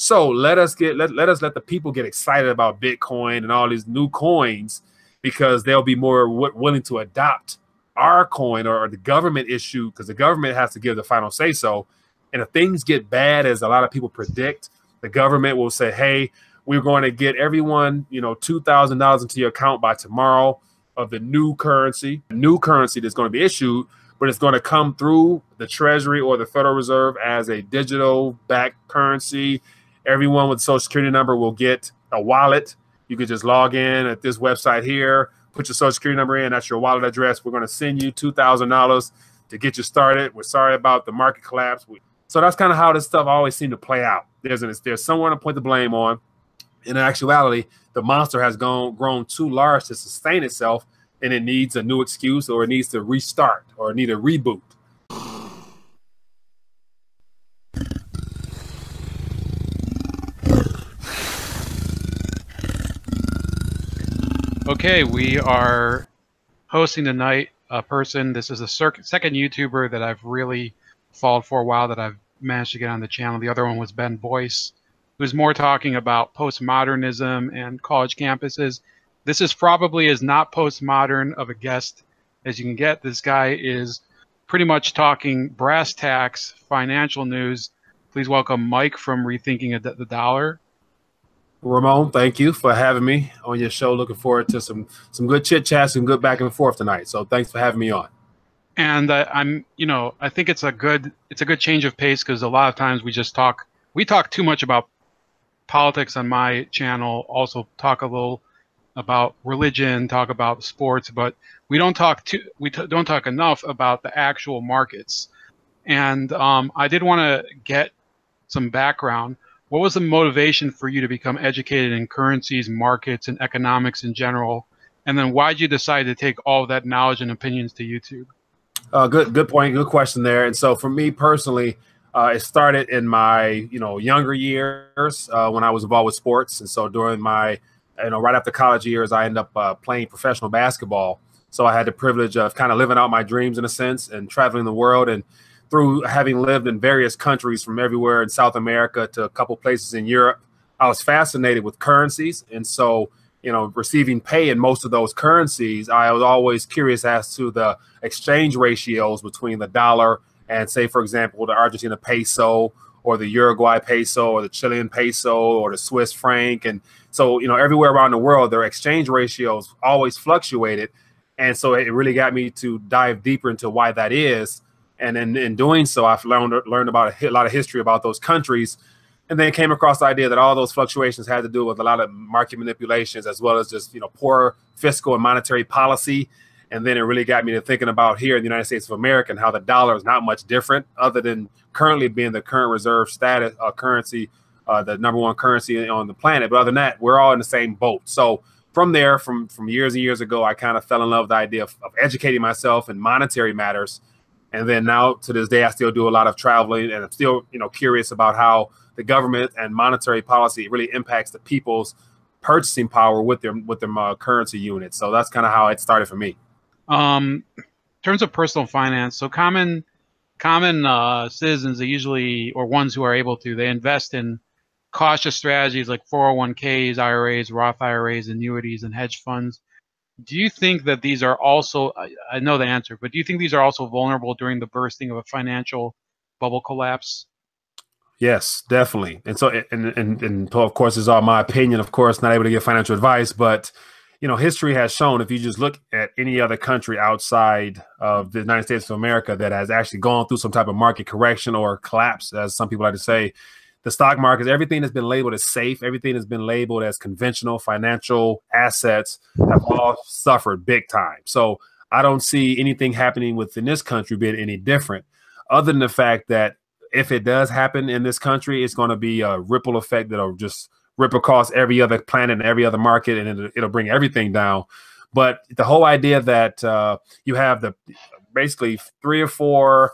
So let us let the people get excited about Bitcoin and all these new coins, because they'll be more willing to adopt our coin or the government issue, because the government has to give the final say so. And if things get bad, as a lot of people predict, the government will say, hey, we're going to get everyone, $2,000 into your account by tomorrow of the new currency that's going to be issued, but it's going to come through the Treasury or the Federal Reserve as a digital backed currency. Everyone with a Social Security number will get a wallet. You could just log in at this website here, put your Social Security number in, that's your wallet address. We're going to send you $2,000 to get you started. We're sorry about the market collapse. So that's kind of how this stuff always seems to play out. There's someone to point the blame on. In actuality, the monster has grown too large to sustain itself, and it needs a new excuse, or it needs to restart, or need a reboot. Okay, we are hosting tonight a person. This is the second YouTuber that I've really followed for a while that I've managed to get on the channel. The other one was Ben Boyce, who's more talking about postmodernism and college campuses. This is probably as not postmodern of a guest as you can get. This guy is pretty much talking brass tacks, financial news. Please welcome Mike from Rethinking the Dollar. Ramon, thank you for having me on your show. Looking forward to some good chit chats and good back and forth tonight. So thanks for having me on. And I think it's a good change of pace, because a lot of times we talk too much about politics on my channel. Also talk a little about religion, talk about sports, but we don't talk enough about the actual markets. And I did want to get some background. What was the motivation for you to become educated in currencies, markets, and economics in general? And then why did you decide to take all of that knowledge and opinions to YouTube? Good point. Good question there. And so for me personally, it started in my, younger years when I was involved with sports. And so during my, right after college years, I ended up playing professional basketball. So I had the privilege of kind of living out my dreams in a sense and traveling the world. And through having lived in various countries from everywhere in South America to a couple places in Europe, I was fascinated with currencies. And so, receiving pay in most of those currencies, I was always curious as to the exchange ratios between the dollar and, say, for example, the Argentina peso or the Uruguay peso or the Chilean peso or the Swiss franc. And so, everywhere around the world, their exchange ratios always fluctuated. And so it really got me to dive deeper into why that is. And in doing so, I've learned about a lot of history about those countries, and then came across the idea that all those fluctuations had to do with a lot of market manipulations, as well as just poor fiscal and monetary policy. And then it really got me to thinking about here in the United States of America and how the dollar is not much different, other than currently being the current reserve status currency, the #1 currency on the planet. But other than that, we're all in the same boat. So from there, from years and years ago, I kind of fell in love with the idea of educating myself in monetary matters. And then now to this day, I still do a lot of traveling, and I'm still, curious about how the government and monetary policy really impacts the people's purchasing power with their currency units. So that's kind of how it started for me. In terms of personal finance, so common citizens, they usually, or ones who are able to, they invest in cautious strategies like 401ks, IRAs, Roth IRAs, annuities, and hedge funds. Do you think that these are also, I know the answer, but do you think these are also vulnerable during the bursting of a financial bubble collapse? Yes, definitely. And so, and of course, it's all my opinion, of course, not able to give financial advice, but, history has shown, if you just look at any other country outside of the United States of America that has actually gone through some type of market correction or collapse, as some people like to say, the stock markets, everything has been labeled as safe. Everything has been labeled as conventional financial assets have all suffered big time. So I don't see anything happening within this country being any different, other than the fact that if it does happen in this country, it's going to be a ripple effect that'll just rip across every other planet and every other market, and it'll bring everything down. But the whole idea that you have basically 3 or 4,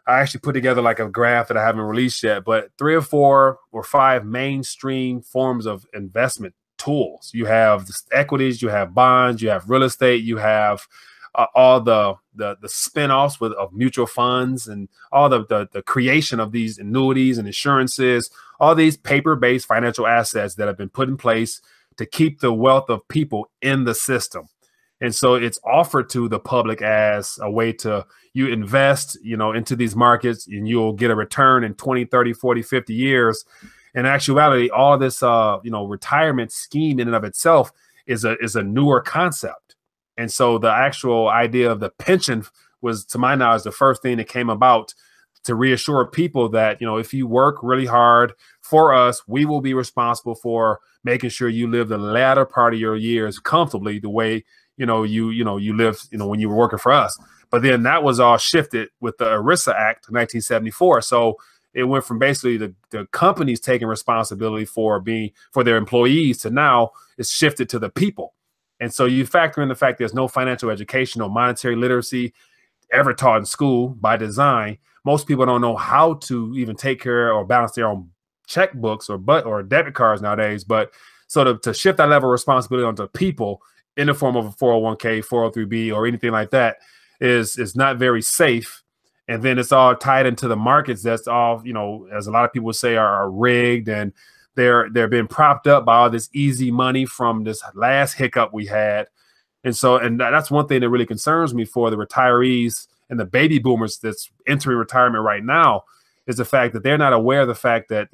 I actually put together like a graph that I haven't released yet, but 3 or 4 or 5 mainstream forms of investment tools. You have equities, you have bonds, you have real estate, you have all the spinoffs of mutual funds and all the creation of these annuities and insurances, all these paper-based financial assets that have been put in place to keep the wealth of people in the system. And so it's offered to the public as a way to, you invest, into these markets and you'll get a return in 20, 30, 40, 50 years. In actuality, all this, retirement scheme in and of itself is a newer concept. And so the actual idea of the pension was, to my knowledge, the first thing that came about to reassure people that, if you work really hard for us, we will be responsible for making sure you live the latter part of your years comfortably the way you lived, when you were working for us. But then that was all shifted with the ERISA Act of 1974. So it went from basically the companies taking responsibility for their employees to now it's shifted to the people. And so you factor in the fact there's no financial education or monetary literacy ever taught in school by design. Most people don't know how to even take care or balance their own checkbooks or debit cards nowadays. But so to shift that level of responsibility onto people in the form of a 401k, 403b, or anything like that is not very safe. And then it's all tied into the markets. That's all, as a lot of people say, are rigged, and they're being propped up by all this easy money from this last hiccup we had. And that's one thing that really concerns me for the retirees and the baby boomers that's entering retirement right now, is the fact that they're not aware of the fact that,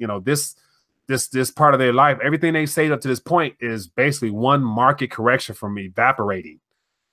this part of their life, everything they saved up to this point is basically one market correction from evaporating.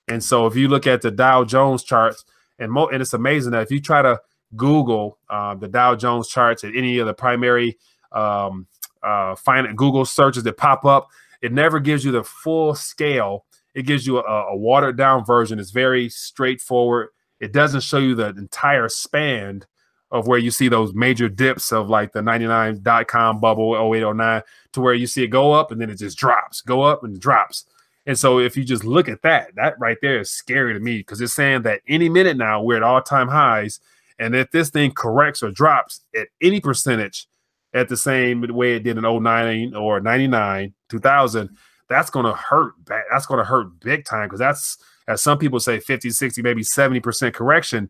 And so if you look at the Dow Jones charts, and it's amazing that if you try to Google the Dow Jones charts at any of the primary Google searches that pop up, it never gives you the full scale. It gives you a watered down version. It's very straightforward. It doesn't show you the entire span of where you see those major dips of like the 99.com bubble, 08, 09, to where you see it go up and then it just drops, go up and drops. And so if you just look at that right there is scary to me, because it's saying that any minute now we're at all-time highs. And if this thing corrects or drops at any percentage at the same way it did in 09 or 99, 2000, that's going to hurt. That's going to hurt big time, because that's, as some people say, 50, 60, maybe 70% correction.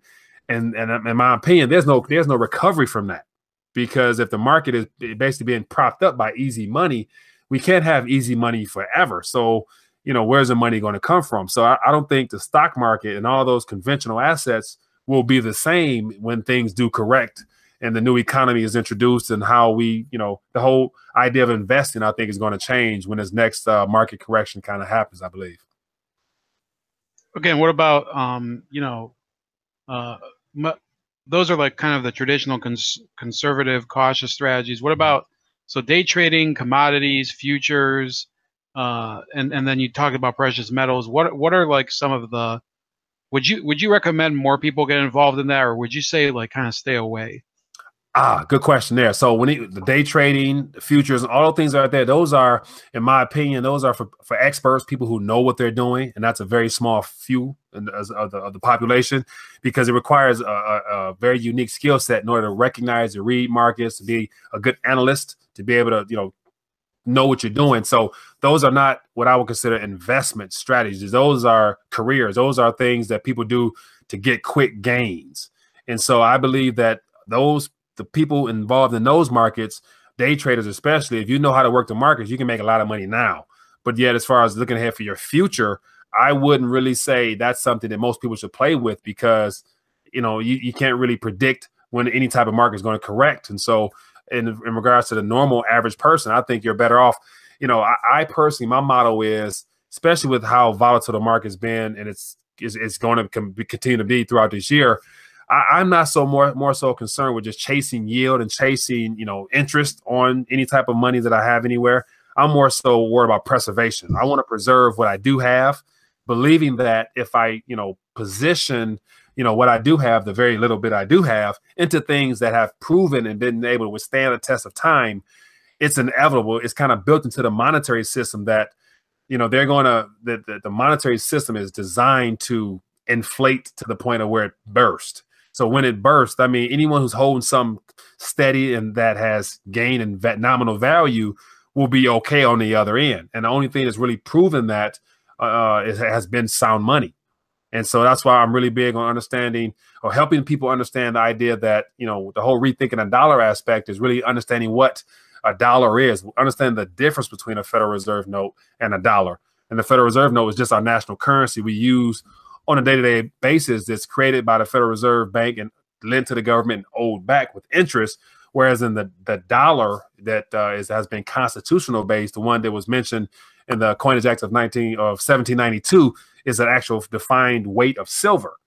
And in my opinion, there's no recovery from that, because if the market is basically being propped up by easy money, we can't have easy money forever. So, where's the money going to come from? So I don't think the stock market and all those conventional assets will be the same when things do correct and the new economy is introduced, and how we, the whole idea of investing, I think, is going to change when this next market correction kind of happens, I believe. Again, what about, those are like kind of the traditional conservative, cautious strategies. What about, so day trading, commodities, futures, and then you talked about precious metals. What are like some of the, would you recommend more people get involved in that, or would you say like kind of stay away? Good question there. So the day trading, the futures, and all the things out there, those are, in my opinion, those are for experts, people who know what they're doing. And that's a very small few of the population, because it requires a very unique skill set in order to recognize and read markets, to be a good analyst, to be able to, know what you're doing. So those are not what I would consider investment strategies. Those are careers. Those are things that people do to get quick gains. And so I believe that the people involved in those markets, day traders especially, if you know how to work the markets, you can make a lot of money now. But yet, as far as looking ahead for your future, I wouldn't really say that's something that most people should play with, because, you can't really predict when any type of market is going to correct. And so in regards to the normal average person, I think you're better off. I personally, my motto is, especially with how volatile the market's been, and it's going to continue to be throughout this year, I'm not more so concerned with just chasing yield and chasing, interest on any type of money that I have anywhere. I'm more so worried about preservation. I want to preserve what I do have, believing that if I, position, what I do have, the very little bit I do have, into things that have proven and been able to withstand a test of time, it's inevitable. It's kind of built into the monetary system that, the monetary system is designed to inflate to the point of where it bursts. So when it bursts, I mean, anyone who's holding some steady and that has gained in nominal value will be okay on the other end. And the only thing that's really proven that has been sound money. And so that's why I'm really big on understanding or helping people understand the idea that, the whole rethinking a dollar aspect is really understanding what a dollar is, understand the difference between a Federal Reserve note and a dollar. And the Federal Reserve note is just our national currency we use on a day-to-day basis. That's created by the Federal Reserve Bank and lent to the government and owed back with interest. Whereas in the dollar that has been constitutional based, the one that was mentioned in the Coinage Act of 1792 is an actual defined weight of silver.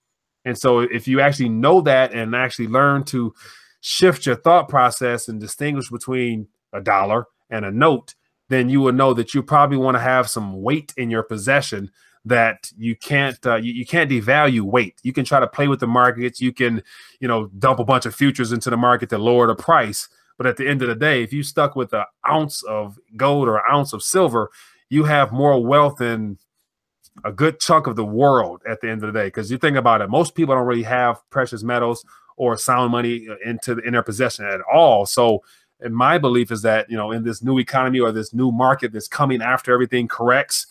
And so if you actually know that and actually learn to shift your thought process and distinguish between a dollar and a note, then you will know that you probably want to have some weight in your possession that you can't you can't devalue weight. You can try to play with the markets. You can, dump a bunch of futures into the market to lower the price. But at the end of the day, if you stuck with an ounce of gold or an ounce of silver, you have more wealth than a good chunk of the world at the end of the day. Because you think about it, most people don't really have precious metals or sound money in their possession at all. So and my belief is that, in this new economy or this new market that's coming after everything corrects,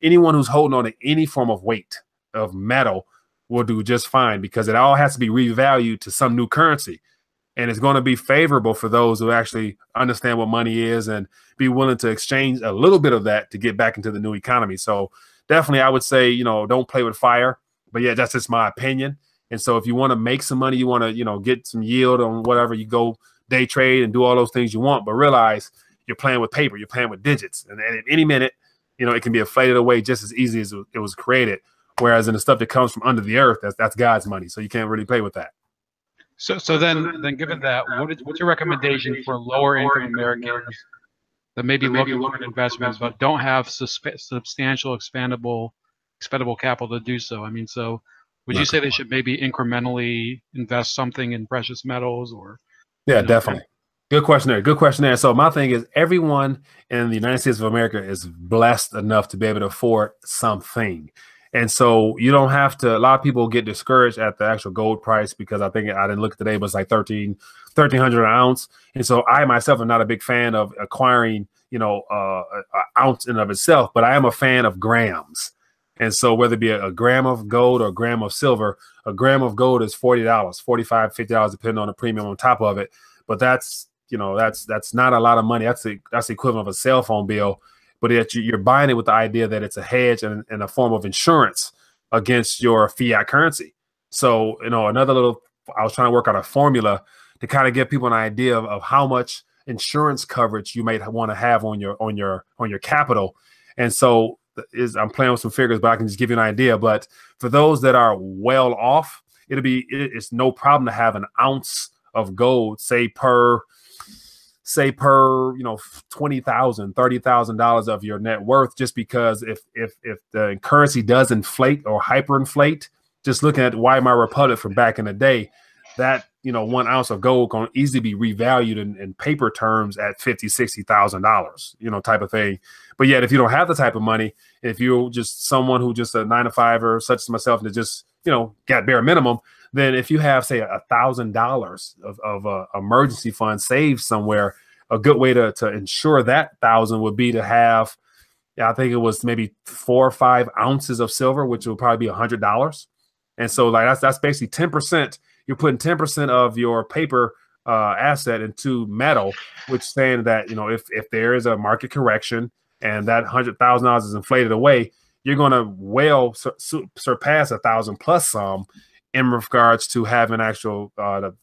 anyone who's holding on to any form of weight of metal will do just fine, because it all has to be revalued to some new currency. And it's going to be favorable for those who actually understand what money is and be willing to exchange a little bit of that to get back into the new economy. So definitely, I would say, don't play with fire. But yeah, that's just my opinion. And so if you want to make some money, you want to, get some yield on whatever, you go day trade and do all those things you want. But realize you're playing with paper, you're playing with digits. And at any minute, it can be inflated away just as easy as it was created. Whereas in the stuff that comes from under the earth, that's God's money. So you can't really play with that. So then given that, what's your recommendation for lower income Americans that may be looking for an investment but don't have substantial expendable capital to do so? I mean, so would you say they should maybe incrementally invest something in precious metals or? Yeah, definitely. Good question there. Good question there. So my thing is, everyone in the United States of America is blessed enough to be able to afford something. And so you don't have to, a lot of people get discouraged at the actual gold price, because I didn't look today, but it's like 1,300 an ounce. And so I myself am not a big fan of acquiring, an ounce in and of itself, but I am a fan of grams. And so whether it be a gram of gold or a gram of silver, a gram of gold is $40, $45, $50, depending on the premium on top of it. But that's not a lot of money. That's the equivalent of a cell phone bill. But you're buying it with the idea that it's a hedge and a form of insurance against your fiat currency. So, I was trying to work out a formula to kind of give people an idea of how much insurance coverage you might want to have on your capital. And so I'm playing with some figures, but I can just give you an idea. But for those that are well off, it's no problem to have an ounce of gold, say per $20,000, $30,000 of your net worth, just because if the currency does inflate or hyperinflate, just looking at Weimar Republic from back in the day, that 1 ounce of gold can easily be revalued in paper terms at $50,000, $60,000, type of thing. But yet, if you don't have the type of money, if you're just someone who just a 9-to-5er, such as myself, that just got bare minimum, then if you have, say, $1,000 of emergency fund saved somewhere, a good way to ensure that 1,000 would be to have, I think it was maybe 4 or 5 ounces of silver, which would probably be $100. And so that's basically 10%. You're putting 10% of your paper asset into metal, which saying that, if there is a market correction and that $100,000 is inflated away, you're going to surpass 1,000 plus some in regards to having actual the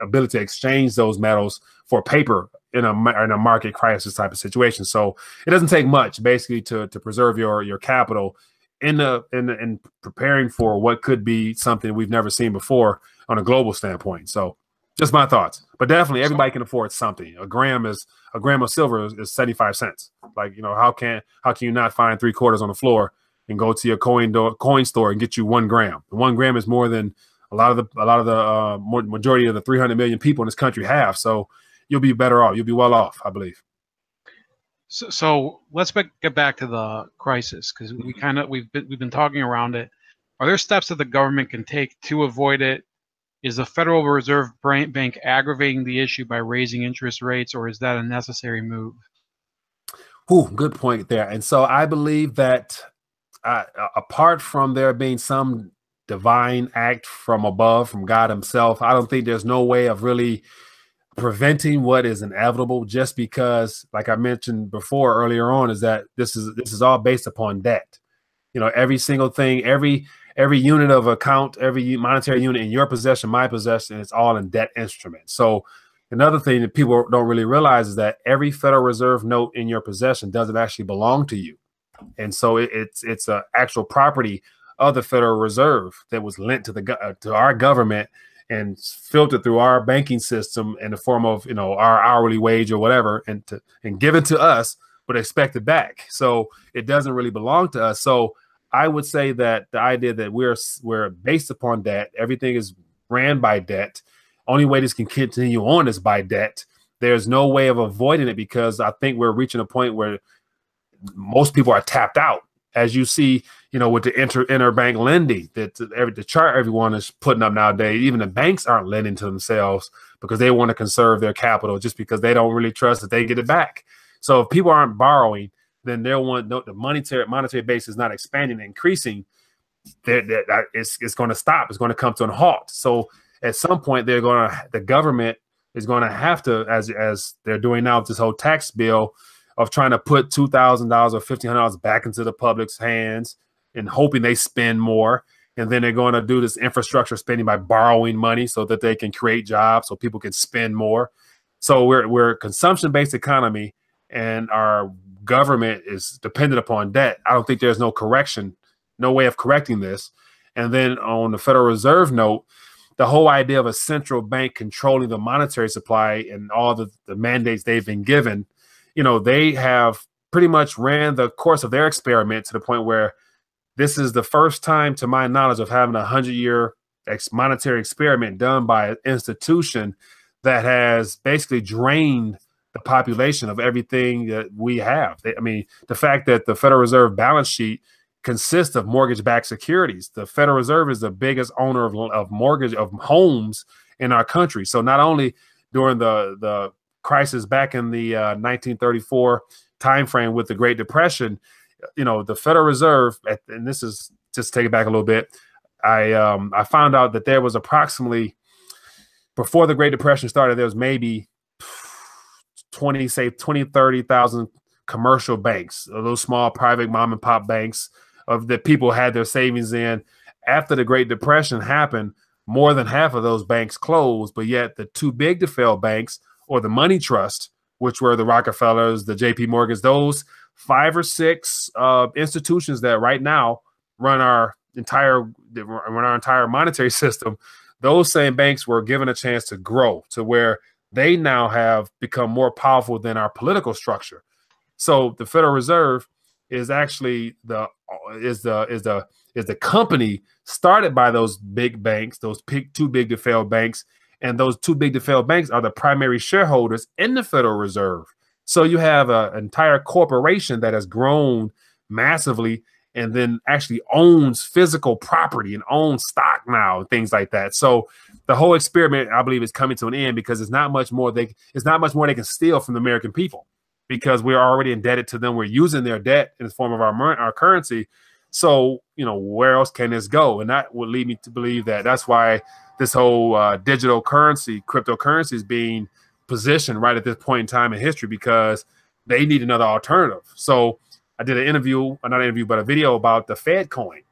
ability to exchange those metals for paper in a market crisis type of situation. So it doesn't take much basically to preserve your capital in preparing for what could be something we've never seen before on a global standpoint. So just my thoughts, but definitely everybody can afford something. A gram of silver is 75 cents. Like, how can you not find 3/4 on the floor and go to your coin store and get you 1 gram? 1 gram is more than a lot of the majority of the 300 million people in this country have. So you'll be better off. You'll be well off, I believe. So let's get back to the crisis, because we've been talking around it. Are there steps that the government can take to avoid it? Is the Federal Reserve Bank aggravating the issue by raising interest rates, or is that a necessary move? Ooh, good point there. And so I believe that apart from there being some divine act from above, from God himself. I don't think there's no way of really preventing what is inevitable, just because, like I mentioned before earlier on, is that this is all based upon debt. You know, every single thing, every unit of account, every monetary unit in your possession, my possession, it's all in debt instruments. So another thing that people don't really realize is that every Federal Reserve note in your possession doesn't actually belong to you. And so it's a actual property of the Federal Reserve that was lent to our government and filtered through our banking system in the form of, you know, our hourly wage or whatever, and given to us, but expected back. So it doesn't really belong to us. So I would say that the idea that we're based upon debt, everything is ran by debt. Only way this can continue on is by debt. There's no way of avoiding it, because I think we're reaching a point where most people are tapped out. As you see, you know, with the interbank lending, the chart everyone is putting up nowadays, even the banks aren't lending to themselves because they want to conserve their capital, just because they don't really trust that they get it back. So if people aren't borrowing, then they'll want the monetary base is not expanding, increasing. It's going to stop. It's going to come to a halt. So at some point, the government is going to have to, as they're doing now with this whole tax bill, of trying to put $2,000 or $1,500 back into the public's hands and hoping they spend more. And then they're going to do this infrastructure spending by borrowing money so that they can create jobs so people can spend more. So we're a consumption-based economy, and our government is dependent upon debt. I don't think there's no way of correcting this. And then on the Federal Reserve note, the whole idea of a central bank controlling the monetary supply and all the mandates they've been given, you know, they have pretty much ran the course of their experiment to the point where this is the first time, to my knowledge, of having a 100-year monetary experiment done by an institution that has basically drained the population of everything that we have. I mean, the fact that the Federal Reserve balance sheet consists of mortgage-backed securities. The Federal Reserve is the biggest owner of homes in our country. So not only during the crisis back in the 1934 timeframe with the Great Depression, you know, the Federal Reserve, and this is just to take it back a little bit, I found out that there was approximately, before the Great Depression started, there was maybe 30,000 commercial banks, those small private mom and pop banks that people had their savings in. After the Great Depression happened, more than half of those banks closed, but yet the too big to fail banks, or the money trust, which were the Rockefellers, the JP Morgans, those 5 or 6 institutions that right now run our entire monetary system, those same banks were given a chance to grow to where they now have become more powerful than our political structure. So the Federal Reserve is actually the company started by those big banks, those too big to fail banks. And those too big to fail banks are the primary shareholders in the Federal Reserve. So you have an entire corporation that has grown massively and then actually owns physical property and owns stock now and things like that. So the whole experiment, I believe, is coming to an end, because it's not much more they can steal from the American people, because we're already indebted to them. We're using their debt in the form of our currency. So, you know, where else can this go? And that would lead me to believe that that's why this whole digital currency, cryptocurrency, is being positioned right at this point in time in history, because they need another alternative. So I did a video about the Fed coin.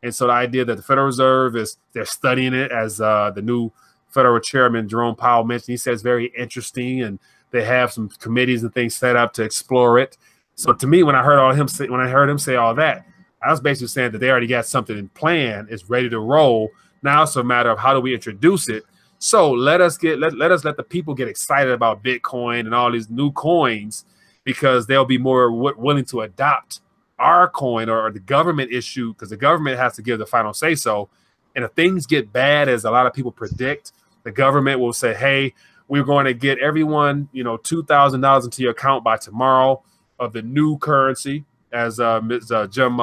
And so the idea that the Federal Reserve they're studying it, as the new Federal Chairman Jerome Powell mentioned. He says very interesting, and they have some committees and things set up to explore it. So to me, when I heard him say all that, I was basically saying that they already got something in plan, it's ready to roll. Now it's a matter of how do we introduce it. So let us let the people get excited about Bitcoin and all these new coins, because they'll be more willing to adopt our coin or the government issue, because the government has to give the final say so. And if things get bad, as a lot of people predict, the government will say, hey, we're going to get everyone, you know, $2,000 into your account by tomorrow of the new currency, as Jim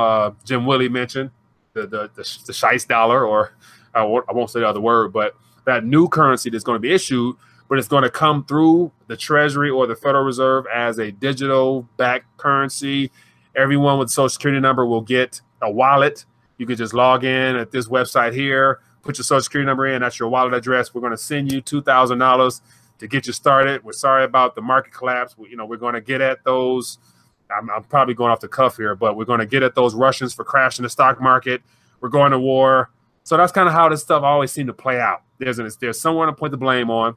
Willie mentioned, the Shice dollar, or I won't say the other word, but that new currency that's going to be issued, but it's going to come through the Treasury or the Federal Reserve as a digital backed currency. Everyone with a Social Security number will get a wallet. You could just log in at this website here, put your social security number in, that's your wallet address. We're going to send you $2,000 to get you started. We're sorry about the market collapse. We're going to get at those. I'm probably going off the cuff here, but we're going to get at those Russians for crashing the stock market. We're going to war. So that's kind of how this stuff always seemed to play out. There's someone to put the blame on.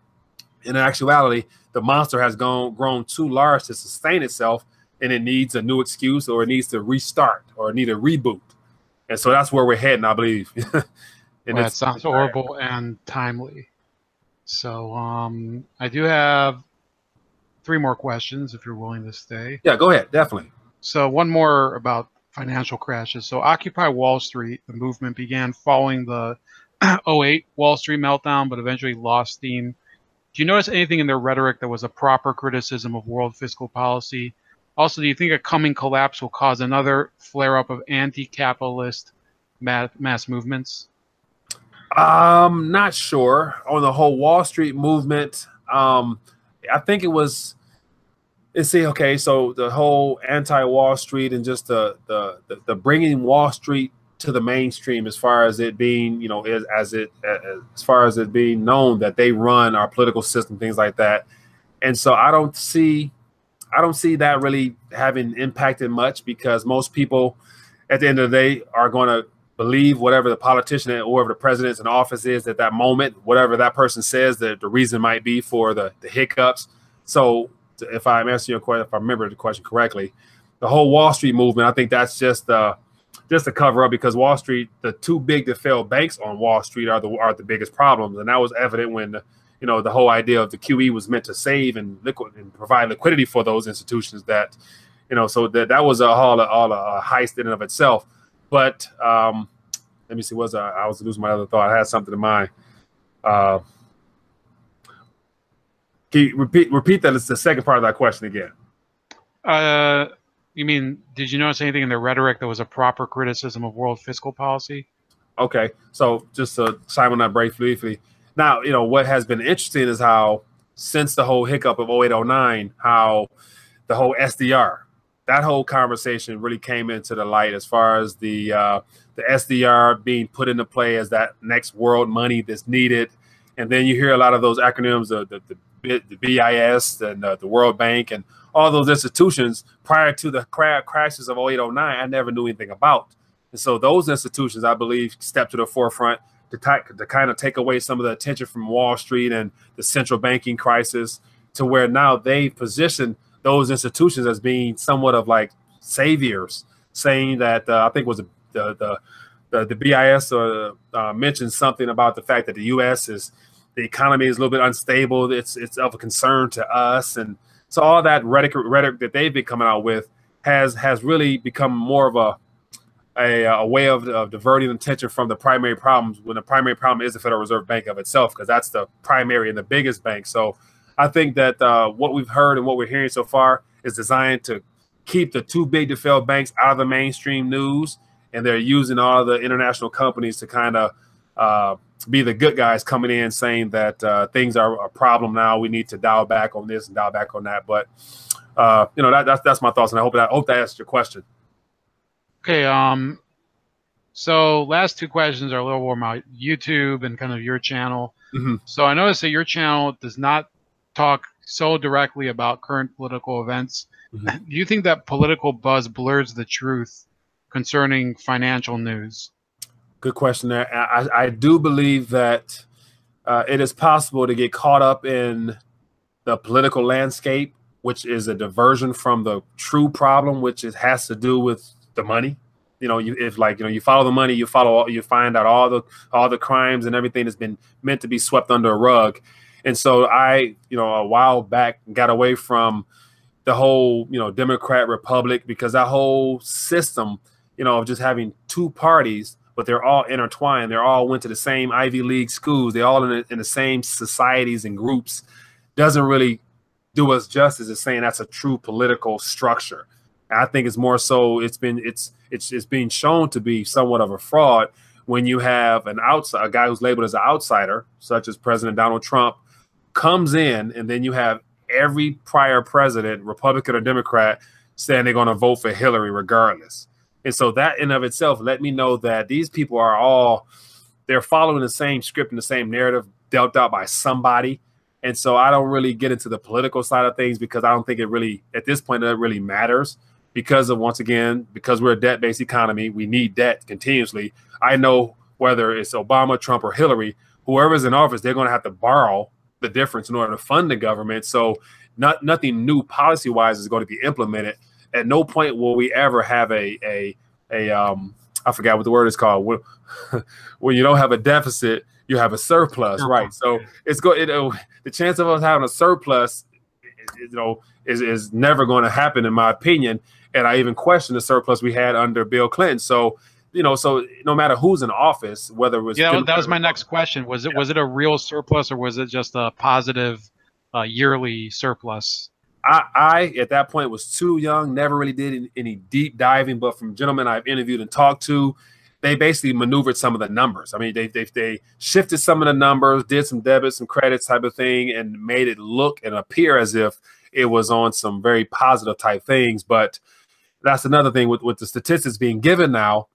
In actuality, the monster has grown too large to sustain itself, and it needs a new excuse, or it needs to restart, or it needs a reboot. And so that's where we're heading, I believe. And that sounds horrible and timely. So I do have 3 more questions, if you're willing to stay. Yeah, go ahead. Definitely. So one more about financial crashes. So Occupy Wall Street, the movement began following the '08 Wall Street meltdown, but eventually lost steam. Do you notice anything in their rhetoric that was a proper criticism of world fiscal policy? Also, do you think a coming collapse will cause another flare-up of anti-capitalist mass movements? Not sure on the whole Wall Street movement. I think it was. Let's see. Okay, so the whole anti-Wall Street and just the bringing Wall Street to the mainstream, as far as it being, as far as it being known that they run our political system, things like that. And so I don't see that really having impacted much, because most people at the end of the day are going to believe whatever the politician or whoever the president's in office is at that moment, whatever that person says that the reason might be for the hiccups. So if I'm answering your question, if I remember the question correctly, the whole Wall Street movement, I think that's just a cover up, because Wall Street, the too big to fail banks on Wall Street are the biggest problems. And that was evident when the whole idea of the QE was meant to save and provide liquidity for those institutions that, so that was all a heist in and of itself. But let me see, I was losing my other thought. I had something in mind. Can you repeat that? It's the second part of that question again. You mean, did you notice anything in the rhetoric that was a proper criticism of world fiscal policy? Okay, so just to chime on that briefly. Now, what has been interesting is how, since the whole hiccup of 08-09, how the whole SDR, that whole conversation really came into the light, as far as the SDR being put into play as that next world money that's needed. And then you hear a lot of those acronyms, the BIS and the World Bank and all those institutions prior to the crashes of 08-09, I never knew anything about. And so those institutions, I believe, stepped to the forefront to kind of take away some of the attention from Wall Street and the central banking crisis, to where now they position those institutions as being somewhat of like saviors, saying that I think it was the BIS mentioned something about the fact that the U.S. the economy is a little bit unstable. It's of a concern to us. And so all that rhetoric that they've been coming out with has really become more of a way of diverting attention from the primary problems, when the primary problem is the Federal Reserve Bank of itself, because that's the primary and the biggest bank. So I think that what we've heard and what we're hearing so far is designed to keep the too big to fail banks out of the mainstream news, and they're using all of the international companies to kind of be the good guys coming in, saying that things are a problem now. We need to dial back on this and dial back on that. But that's my thoughts, and I hope that answers your question. Okay. So last 2 questions are a little more about YouTube and kind of your channel. Mm-hmm. So I noticed that your channel does not talk so directly about current political events. Mm-hmm. Do you think that political buzz blurs the truth concerning financial news? Good question there. I do believe that it is possible to get caught up in the political landscape, which is a diversion from the true problem, which has to do with the money. You follow the money, you find out all the crimes and everything that's been meant to be swept under a rug. And so I, a while back, got away from the whole, Democrat Republic, because that whole system, of just having 2 parties, but they're all intertwined. They all went to the same Ivy League schools. They're all in the same societies and groups. Doesn't really do us justice as saying that's a true political structure. I think it's more so it's being shown to be somewhat of a fraud when you have a guy who's labeled as an outsider, such as President Donald Trump, comes in, and then you have every prior president, Republican or Democrat, saying they're going to vote for Hillary regardless. And so that in of itself let me know that these people are all, they're following the same script and the same narrative dealt out by somebody. And so I don't really get into the political side of things because I don't think it really, at this point, it really matters because of, once again, because we're a debt-based economy, we need debt continuously. I know whether it's Obama, Trump, or Hillary, whoever's in office, they're going to have to borrow the difference in order to fund the government. So nothing new policy-wise is going to be implemented. At no point will we ever have I forgot what the word is called. When you don't have a deficit, you have a surplus, right? So it's the chance of us having a surplus, is never going to happen, in my opinion. And I even question the surplus we had under Bill Clinton. So, so no matter who's in office, whether it was that was my next question. Was it a real surplus, or was it just a positive yearly surplus? I at that point was too young, never really did any deep diving, but from gentlemen I've interviewed and talked to, they basically maneuvered some of the numbers. I mean, they shifted some of the numbers, did some debits, some credits type of thing, and made it look and appear as if it was on some very positive type things. But that's another thing with the statistics being given now.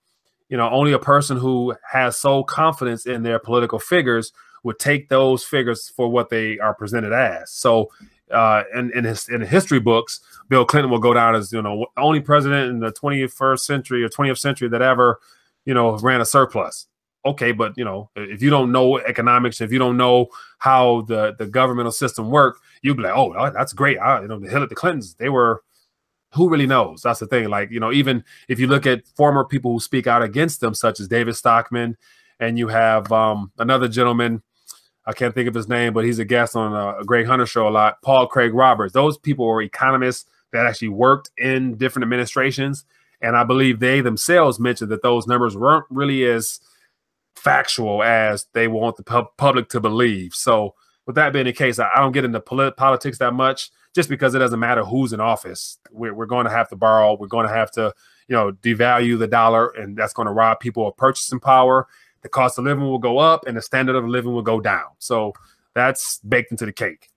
Only a person who has sole confidence in their political figures would take those figures for what they are presented as. So in the history books, Bill Clinton will go down as, only president in the 21st century or 20th century that ever, ran a surplus. Okay, but if you don't know economics, if you don't know how the governmental system worked, you'd be like, oh, that's great. The Clintons, they were, who really knows? That's the thing. Like, even if you look at former people who speak out against them, such as David Stockman, and you have another gentleman, I can't think of his name, but he's a guest on a Greg Hunter show a lot, Paul Craig Roberts. Those people were economists that actually worked in different administrations. And I believe they themselves mentioned that those numbers weren't really as factual as they want the public to believe. So with that being the case, I don't get into politics that much, just because it doesn't matter who's in office. We're going to have to borrow. We're going to have to, devalue the dollar, and that's going to rob people of purchasing power. The cost of living will go up and the standard of living will go down. So that's baked into the cake.